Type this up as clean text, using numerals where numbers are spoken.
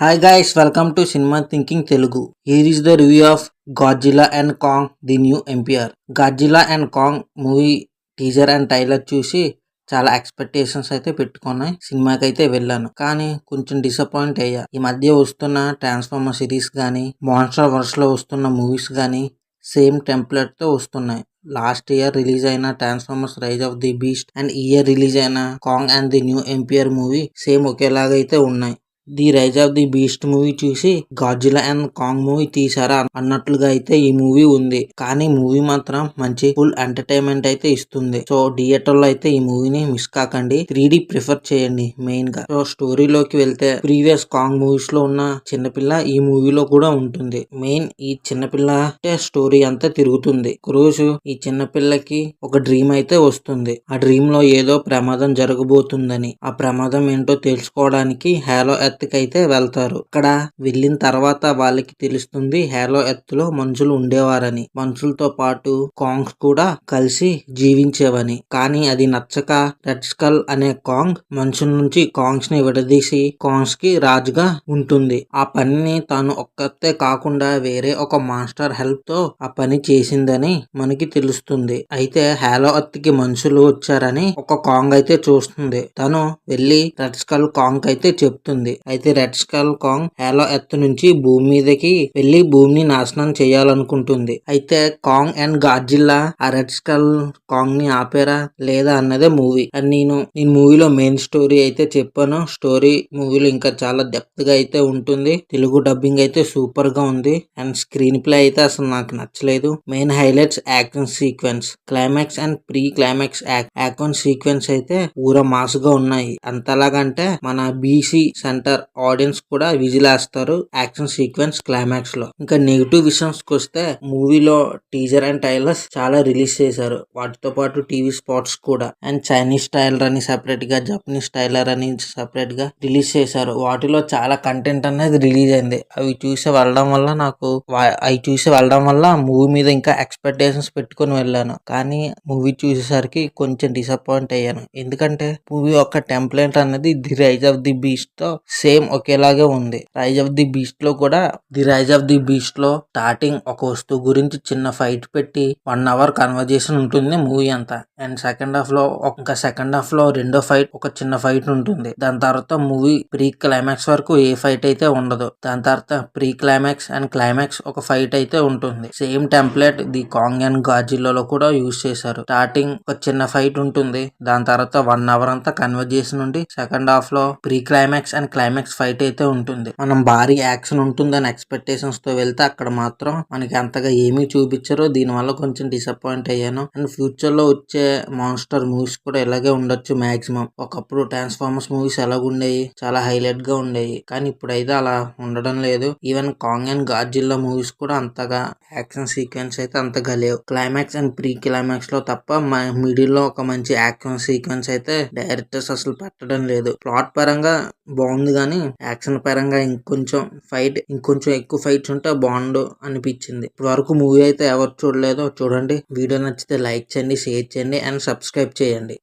Hi guys, welcome to Cinema Thinking Telugu. Here is the review of Godzilla and Kong, the new Empire. Godzilla and Kong movie teaser and trailer చూసి చాలా expectations అయితే పెట్టుకున్నాయి. సినిమాకి అయితే వెళ్ళాను, కానీ కొంచెం disappoint అయ్యా. ఈ మధ్య వస్తున్న ట్రాన్స్ఫార్మర్ సిరీస్ కానీ మాన్స్టర్ వర్స్ లో వస్తున్న మూవీస్ కానీ సేమ్ టెంప్లెట్ తో వస్తున్నాయి. లాస్ట్ ఇయర్ రిలీజ్ అయిన transformers rise of the beast and ఈ ఇయర్ రిలీజ్ అయిన Kong and the new empire movie same ఒకేలాగా అయితే ఉన్నాయి. The rise of the beast movie చూసి గాడ్జిల్లా అండ్ కాంగ్ మూవీ తీసారా అన్నట్లుగా అయితే ఈ మూవీ ఉంది. కానీ మూవీ మాత్రం మంచి ఫుల్ ఎంటర్టైన్మెంట్ అయితే ఇస్తుంది. సో థియేటర్ లో అయితే ఈ మూవీని మిస్ కాకండి, 3D ప్రిఫర్ చేయండి మెయిన్ గా. సో స్టోరీలోకి వెళ్తే ప్రీవియస్ కాంగ్ మూవీస్ లో ఉన్న చిన్నపిల్ల ఈ మూవీలో కూడా ఉంటుంది. మెయిన్ ఈ చిన్నపిల్ల స్టోరీ అంతా తిరుగుతుంది. ఒక రోజు ఈ చిన్నపిల్లకి ఒక డ్రీమ్ అయితే వస్తుంది. ఆ డ్రీమ్ లో ఏదో ప్రమాదం జరగబోతుందని, ఆ ప్రమాదం ఏంటో తెలుసుకోవడానికి హేలో ఎర్త్ అయితే వెళ్తారు. అక్కడ వెళ్ళిన తర్వాత వాళ్ళకి తెలుస్తుంది హేలో ఎర్త్ లో మనుషులు ఉండేవారని, మనుషులతో పాటు కాంగ్స్ కూడా కలిసి జీవించేవని. కానీ అది నచ్చక రెడ్ స్కల్ అనే కాంగ్ మనుషుల నుంచి కాంగ్స్ ని విడదీసి కాంగ్స్ కి రాజుగా ఉంటుంది. ఆ పనిని తాను ఒక్కతే కాకుండా వేరే ఒక మాస్టర్ హెల్ప్ తో ఆ పని చేసిందని మనకి తెలుస్తుంది. అయితే హేలో ఎర్త్ కి మనుషులు వచ్చారని ఒక కాంగ్ అయితే చూస్తుంది. తను వెళ్లి రెడ్ స్కల్ కాంగ్ అయితే చెప్తుంది. అయితే రెడ్ స్కల్ కాంగ్ హేలో ఎర్త్ నుంచి భూమి మీదకి వెళ్లి భూమిని నాశనం చేయాలనుకుంటుంది. అయితే కాంగ్ అండ్ గాడ్జిల్లా ఆ రెడ్ స్కల్ కాంగ్ ని ఆపేరా లేదా అన్నదే మూవీ. అండ్ నేను మూవీలో మెయిన్ స్టోరీ అయితే చెప్పాను. స్టోరీ మూవీలో ఇంకా చాలా డెప్త్ గా అయితే ఉంటుంది. తెలుగు డబ్బింగ్ అయితే సూపర్ గా ఉంది. అండ్ స్క్రీన్ ప్లే అయితే అసలు నాకు నచ్చలేదు. Main highlights action sequence, climax and pre climax action sequence అయితే ఊర మాస్ గా ఉన్నాయి. అంతలాగంటే మన బీసీ సెంటర్ ఆడియన్స్ కూడా విజిలేస్తారు యాక్షన్ సీక్వెన్స్ క్లైమాక్స్ లో. ఇంకా నెగిటివ్ విషయానికి వస్తే మూవీలో టీజర్ అండ్ ట్రైలర్స్ చాలా రిలీజ్ చేశారు. వాటితో పాటు టీవీ స్పాట్స్ కూడా అండ్ చైనీస్ టైలర్ అని సెపరేట్ గా, జపనీస్ టైలర్ అని సెపరేట్ గా రిలీజ్ చేశారు. వాటిలో చాలా కంటెంట్ అనేది రిలీజ్ అయింది. అవి చూసి వెళ్ళడం వల్ల మూవీ మీద ఇంకా ఎక్స్పెక్టేషన్స్ పెట్టుకుని వెళ్ళాను. కానీ మూవీ చూసేసరికి కొంచెం డిసప్పాయింట్ అయ్యాను. ఎందుకంటే మూవీ ఒక టెంప్లెట్ అనేది the rise of the beast తో సేమ్ ఒకేలాగే ఉంది. రైజ్ ఆఫ్ ది బీస్ట్ లో కూడా the rise of the beast లో స్టార్టింగ్ ఒక వస్తువు గురించి చిన్న ఫైట్ పెట్టి 1 అవర్ కన్వర్జేషన్ ఉంటుంది మూవీ అంతా. అండ్ సెకండ్ హాఫ్ లో రెండో ఫైట్ ఒక చిన్న ఫైట్ ఉంటుంది. దాని తర్వాత మూవీ ప్రీ క్లైమాక్స్ వరకు ఏ ఫైట్ అయితే ఉండదు. దాని తర్వాత ప్రీ క్లైమాక్స్ అండ్ క్లైమాక్స్ ఒక ఫైట్ అయితే ఉంటుంది. Same template the Kong and గాడ్జిల్లాలో కూడా యూజ్ చేశారు. స్టార్టింగ్ ఒక చిన్న ఫైట్ ఉంటుంది. దాని తర్వాత 1 అవర్ అంతా కన్వర్జేషన్ ఉండి సెకండ్ హాఫ్ లో pre climax and climax fight అయితే ఉంటుంది. మనం భారీ యాక్షన్ ఉంటుందని ఎక్స్పెక్టేషన్స్ తో వెళ్తే అక్కడ మాత్రం మనకి అంతగా ఏమీ చూపించరు. దీని వల్ల కొంచెం డిసప్పాయింట్ అయ్యాను. అండ్ ఫ్యూచర్ లో వచ్చే మాన్స్టర్ మూవీస్ కూడా ఇలాగే ఉండొచ్చు మాక్సిమం. ఒకప్పుడు ట్రాన్స్ఫార్మర్స్ మూవీస్ ఎలాగుండేవి, చాలా హైలైట్ గా ఉండేవి. కానీ ఇప్పుడైతే అలా ఉండడం లేదు. Even Kong and Godzilla movies కూడా అంతగా యాక్షన్ సీక్వెన్స్ అయితే అంతగా లేవు. క్లైమాక్స్ అండ్ ప్రీ క్లైమాక్స్ లో తప్ప మిడిల్ లో ఒక మంచి యాక్షన్ సీక్వెన్స్ అయితే డైరెక్టర్స్ అసలు పెట్టడం లేదు. ప్లాట్ పరంగా బాగుంది, కానీ యాక్షన్ పరంగా ఇంకొంచెం ఎక్కువ ఫైట్స్ ఉంటే బాగుండు అనిపించింది. ఇప్పటి వరకు మూవీ అయితే ఎవరు చూడలేదో చూడండి. వీడియో నచ్చితే లైక్ చేయండి, షేర్ చేయండి అండ్ సబ్స్క్రైబ్ చేయండి.